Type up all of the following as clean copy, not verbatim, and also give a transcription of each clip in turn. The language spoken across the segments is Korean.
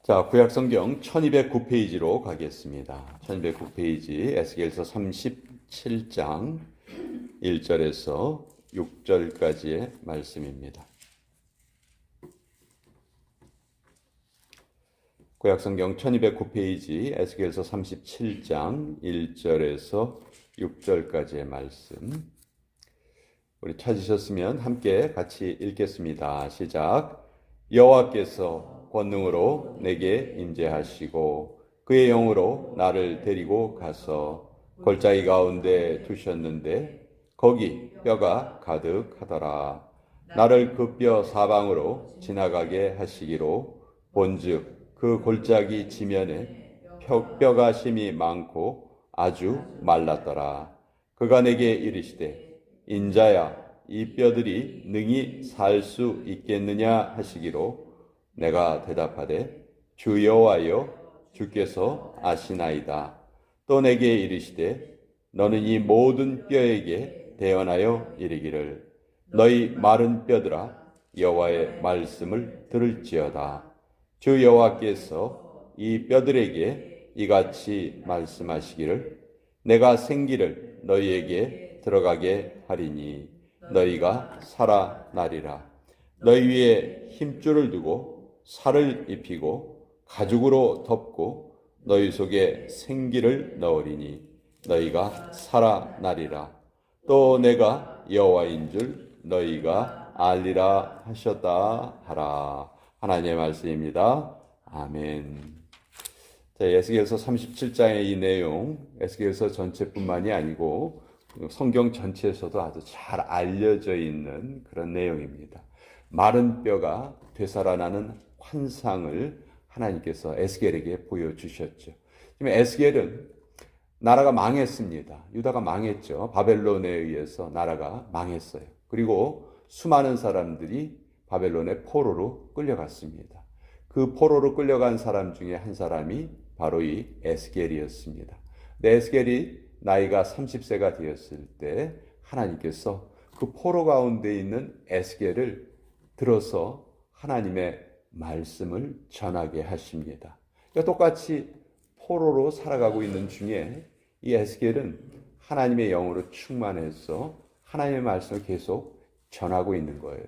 자, 구약성경 1209페이지로 가겠습니다. 1209페이지 에스겔서 37장 1절에서 6절까지의 말씀입니다. 구약성경 1209페이지 에스겔서 37장 1절에서 6절까지의 말씀. 우리 찾으셨으면 함께 같이 읽겠습니다. 시작. 여호와께서 권능으로 내게 임재하시고 그의 영으로 나를 데리고 가서 골짜기 가운데 두셨는데 거기 뼈가 가득하더라. 나를 그 뼈 사방으로 지나가게 하시기로 본즉 그 골짜기 지면에 뼈가 심이 많고 아주 말랐더라. 그가 내게 이르시되 인자야 이 뼈들이 능히 살 수 있겠느냐 하시기로 내가 대답하되 주 여호와여 주께서 아시나이다. 또 내게 이르시되 너는 이 모든 뼈에게 대언하여 이르기를 너희 마른 뼈들아 여호와의 말씀을 들을지어다. 주 여호와께서 이 뼈들에게 이같이 말씀하시기를 내가 생기를 너희에게 들어가게 하리니 너희가 살아나리라. 너희 위에 힘줄을 두고 살을 입히고 가죽으로 덮고 너희 속에 생기를 넣으리니 너희가 살아나리라. 또 내가 여호와인 줄 너희가 알리라 하셨다 하라. 하나님의 말씀입니다. 아멘. 자, 에스겔서 37장의 이 내용, 에스겔서 전체뿐만이 아니고 성경 전체에서도 아주 잘 알려져 있는 그런 내용입니다. 마른 뼈가 되살아나는 환상을 하나님께서 에스겔에게 보여주셨죠. 지금 에스겔은 나라가 망했습니다. 유다가 망했죠. 바벨론에 의해서 나라가 망했어요. 그리고 수많은 사람들이 바벨론의 포로로 끌려갔습니다. 그 포로로 끌려간 사람 중에 한 사람이 바로 이 에스겔이었습니다. 에스겔이 나이가 30세가 되었을 때 하나님께서 그 포로 가운데 있는 에스겔을 들어서 하나님의 말씀을 전하게 하십니다. 그러니까 똑같이 포로로 살아가고 있는 중에 이 에스겔은 하나님의 영으로 충만해서 하나님의 말씀을 계속 전하고 있는 거예요.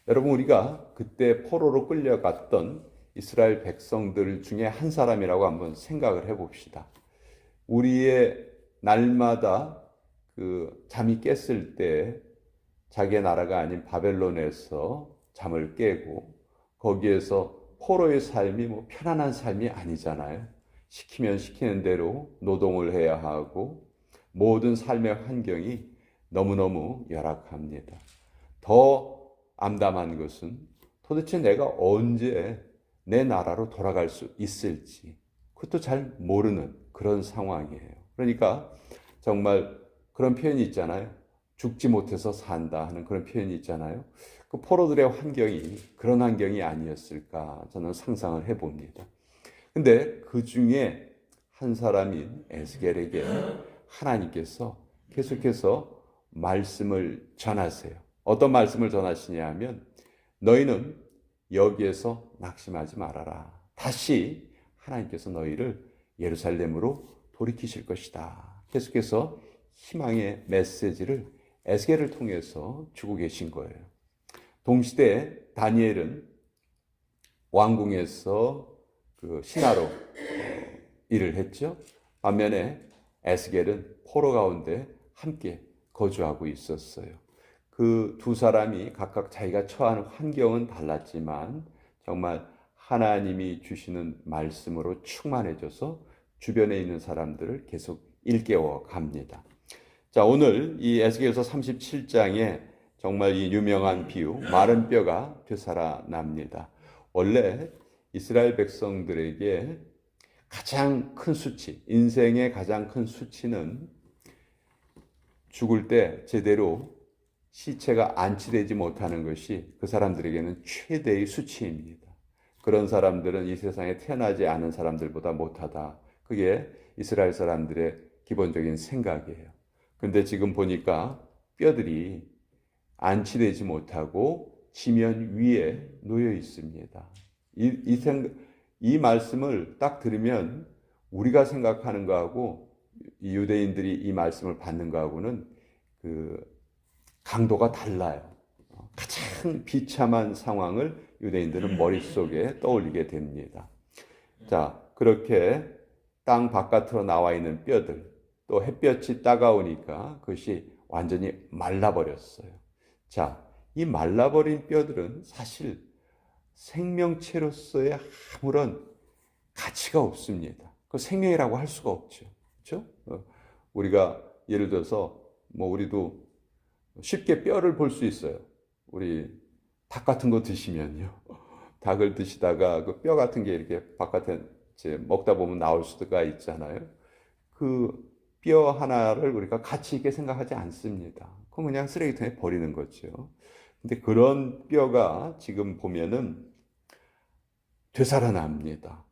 여러분, 우리가 그때 포로로 끌려갔던 이스라엘 백성들 중에 한 사람이라고 한번 생각을 해봅시다. 우리의 날마다 잠이 깼을 때 자기의 나라가 아닌 바벨론에서 잠을 깨고 거기에서 포로의 삶이 편안한 삶이 아니잖아요. 시키면 시키는 대로 노동을 해야 하고 모든 삶의 환경이 너무너무 열악합니다. 더 암담한 것은 도대체 내가 언제 내 나라로 돌아갈 수 있을지 그것도 잘 모르는 그런 상황이에요. 그러니까 정말 그런 표현이 있잖아요. 죽지 못해서 산다 하는 그런 표현이 있잖아요. 그 포로들의 환경이 그런 환경이 아니었을까 저는 상상을 해봅니다. 근데 그 중에 한 사람인 에스겔에게 하나님께서 계속해서 말씀을 전하세요. 어떤 말씀을 전하시냐 하면 너희는 여기에서 낙심하지 말아라. 다시 하나님께서 너희를 예루살렘으로 돌이키실 것이다. 계속해서 희망의 메시지를 에스겔을 통해서 주고 계신 거예요. 동시대 다니엘은 왕궁에서 신하로 일을 했죠. 반면에 에스겔은 포로 가운데 함께 거주하고 있었어요. 그 두 사람이 각각 자기가 처한 환경은 달랐지만 정말 하나님이 주시는 말씀으로 충만해져서 주변에 있는 사람들을 계속 일깨워 갑니다. 자, 오늘 이 에스겔서 37장에 정말 이 유명한 비유, 마른 뼈가 되살아납니다. 원래 이스라엘 백성들에게 가장 큰 수치, 인생의 가장 큰 수치는 죽을 때 제대로 시체가 안치되지 못하는 것이 그 사람들에게는 최대의 수치입니다. 그런 사람들은 이 세상에 태어나지 않은 사람들보다 못하다. 그게 이스라엘 사람들의 기본적인 생각이에요. 근데 지금 보니까 뼈들이 안치되지 못하고 지면 위에 놓여 있습니다. 이 말씀을 딱 들으면 우리가 생각하는 거하고 이 유대인들이 이 말씀을 받는 거하고는 그 강도가 달라요. 가장 비참한 상황을 유대인들은 머릿속에 떠올리게 됩니다. 자, 그렇게 땅 바깥으로 나와 있는 뼈들, 또 햇볕이 따가우니까 그것이 완전히 말라버렸어요. 자, 이 말라버린 뼈들은 사실 생명체로서의 아무런 가치가 없습니다. 그 생명이라고 할 수가 없죠. 그렇죠? 우리가 예를 들어서 우리도 쉽게 뼈를 볼 수 있어요. 우리 닭 같은 거 드시면요. 닭을 드시다가 그 뼈 같은 게 이렇게 바깥에 이제 먹다 보면 나올 수가 있잖아요. 그 뼈 하나를 우리가 가치 있게 생각하지 않습니다. 그럼 그냥 쓰레기통에 버리는 거죠. 근데 그런 뼈가 지금 보면은 되살아납니다.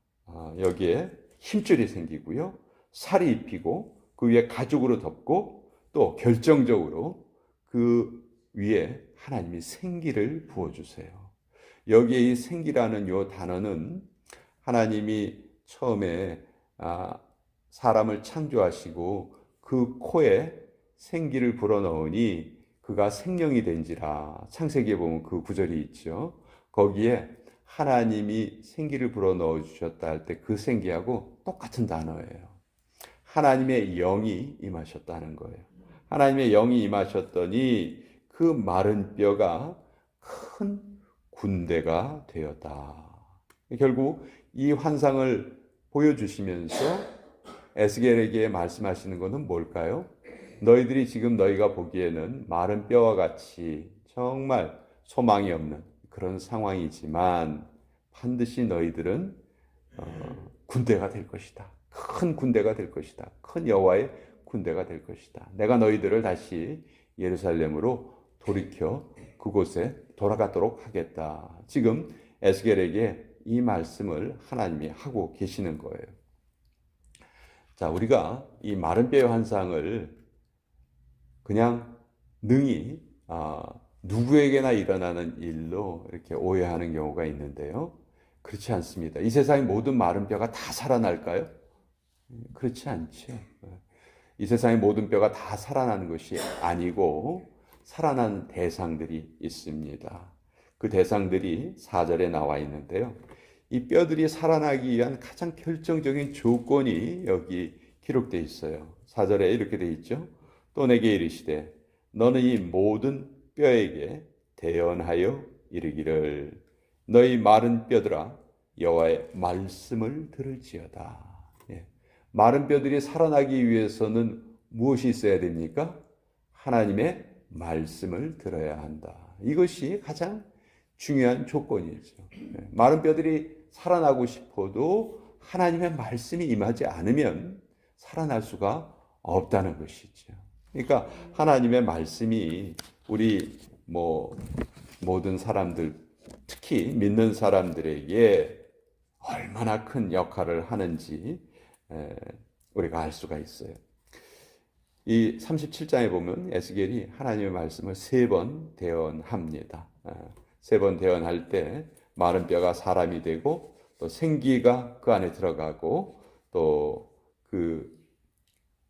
여기에 힘줄이 생기고요. 살이 입히고 그 위에 가죽으로 덮고 또 결정적으로 그 위에 하나님이 생기를 부어주세요. 여기에 이 생기라는 요 단어는 하나님이 처음에 사람을 창조하시고 그 코에 생기를 불어넣으니 그가 생명이 된지라. 창세기에 보면 그 구절이 있죠. 거기에 하나님이 생기를 불어넣어 주셨다 할 때 그 생기하고 똑같은 단어예요. 하나님의 영이 임하셨다는 거예요. 하나님의 영이 임하셨더니 그 마른 뼈가 큰 군대가 되었다. 결국 이 환상을 보여주시면서 에스겔에게 말씀하시는 것은 뭘까요? 너희들이 지금 너희가 보기에는 마른 뼈와 같이 정말 소망이 없는 그런 상황이지만 반드시 너희들은 군대가 될 것이다. 큰 군대가 될 것이다. 큰 여호와의 군대가 될 것이다. 내가 너희들을 다시 예루살렘으로 돌이켜 그곳에 돌아가도록 하겠다. 지금 에스겔에게 이 말씀을 하나님이 하고 계시는 거예요. 자, 우리가 이 마른 뼈의 환상을 그냥 능히 누구에게나 일어나는 일로 이렇게 오해하는 경우가 있는데요. 그렇지 않습니다. 이 세상의 모든 마른 뼈가 다 살아날까요? 그렇지 않죠. 이 세상의 모든 뼈가 다 살아나는 것이 아니고 살아난 대상들이 있습니다. 그 대상들이 4절에 나와 있는데요. 이 뼈들이 살아나기 위한 가장 결정적인 조건이 여기 기록되어 있어요. 4절에 이렇게 되어 있죠. 또 내게 이르시되 너는 이 모든 뼈에게 대언하여 이르기를 너희 마른 뼈들아 여호와의 말씀을 들을지어다. 마른 뼈들이 살아나기 위해서는 무엇이 있어야 됩니까? 하나님의 말씀을 들어야 한다. 이것이 가장 중요한 조건이죠. 마른 뼈들이 살아나고 싶어도 하나님의 말씀이 임하지 않으면 살아날 수가 없다는 것이죠. 그러니까 하나님의 말씀이 우리 모든 사람들, 특히 믿는 사람들에게 얼마나 큰 역할을 하는지 우리가 알 수가 있어요. 이 37장에 보면 에스겔이 하나님의 말씀을 3번 대언합니다. 3번 대언할 때 마른 뼈가 사람이 되고 또 생기가 그 안에 들어가고 또 그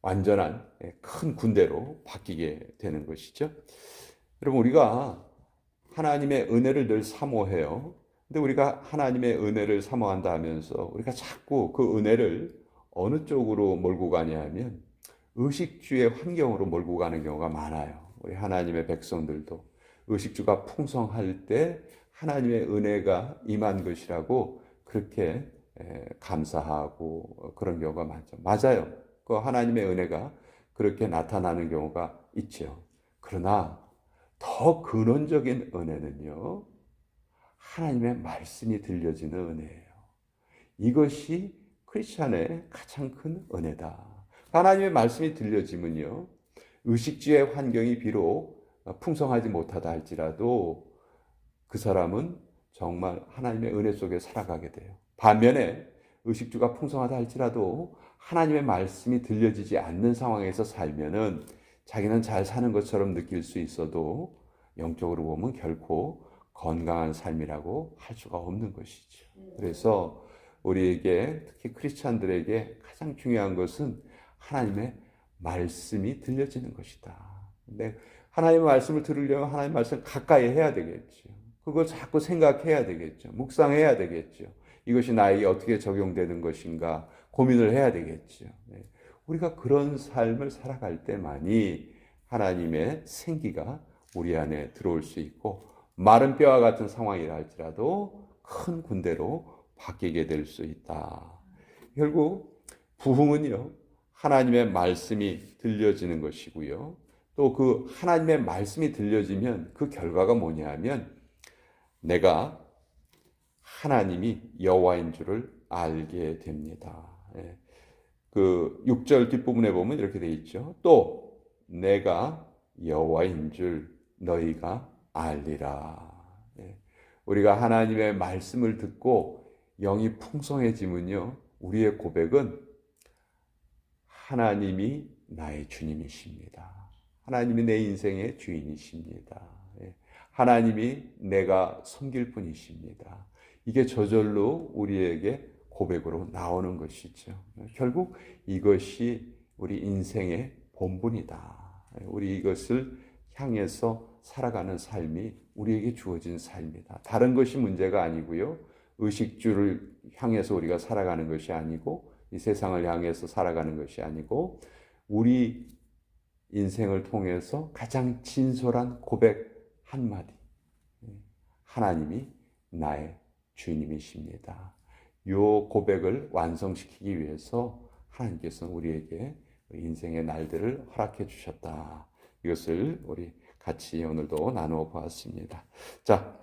완전한 큰 군대로 바뀌게 되는 것이죠. 여러분, 우리가 하나님의 은혜를 늘 사모해요. 근데 우리가 하나님의 은혜를 사모한다 하면서 우리가 자꾸 그 은혜를 어느 쪽으로 몰고 가냐 하면 의식주의 환경으로 몰고 가는 경우가 많아요. 우리 하나님의 백성들도 의식주가 풍성할 때 하나님의 은혜가 임한 것이라고 그렇게 감사하고 그런 경우가 많죠. 맞아요. 그 하나님의 은혜가 그렇게 나타나는 경우가 있죠. 그러나 더 근원적인 은혜는요, 하나님의 말씀이 들려지는 은혜예요. 이것이 크리스찬의 가장 큰 은혜다. 하나님의 말씀이 들려지면요, 의식주의 환경이 비록 풍성하지 못하다 할지라도 그 사람은 정말 하나님의 은혜 속에 살아가게 돼요. 반면에 의식주가 풍성하다 할지라도 하나님의 말씀이 들려지지 않는 상황에서 살면은 자기는 잘 사는 것처럼 느낄 수 있어도 영적으로 보면 결코 건강한 삶이라고 할 수가 없는 것이죠. 그래서 우리에게 특히 크리스찬들에게 가장 중요한 것은 하나님의 말씀이 들려지는 것이다. 근데 하나님의 말씀을 들으려면 하나님의 말씀을 가까이 해야 되겠죠. 그걸 자꾸 생각해야 되겠죠. 묵상해야 되겠죠. 이것이 나에게 어떻게 적용되는 것인가 고민을 해야 되겠죠. 네. 우리가 그런 삶을 살아갈 때만이 하나님의 생기가 우리 안에 들어올 수 있고 마른 뼈와 같은 상황이라 할지라도 큰 군대로 바뀌게 될 수 있다. 결국 부흥은요, 하나님의 말씀이 들려지는 것이고요. 또 그 하나님의 말씀이 들려지면 그 결과가 뭐냐 하면 내가 하나님이 여호와인 줄을 알게 됩니다. 예. 그 6절 뒷부분에 보면 이렇게 돼 있죠. 또 내가 여호와인 줄 너희가 알리라. 예. 우리가 하나님의 말씀을 듣고 영이 풍성해지면요, 우리의 고백은 하나님이 나의 주님이십니다. 하나님이 내 인생의 주인이십니다. 예. 하나님이 내가 섬길 분이십니다. 이게 저절로 우리에게 고백으로 나오는 것이죠. 결국 이것이 우리 인생의 본분이다. 우리 이것을 향해서 살아가는 삶이 우리에게 주어진 삶이다. 다른 것이 문제가 아니고요. 의식주를 향해서 우리가 살아가는 것이 아니고 이 세상을 향해서 살아가는 것이 아니고 우리 인생을 통해서 가장 진솔한 고백 한마디. 하나님이 나의 주님이십니다. 이 고백을 완성시키기 위해서 하나님께서는 우리에게 인생의 날들을 허락해 주셨다. 이것을 우리 같이 오늘도 나누어 보았습니다. 자,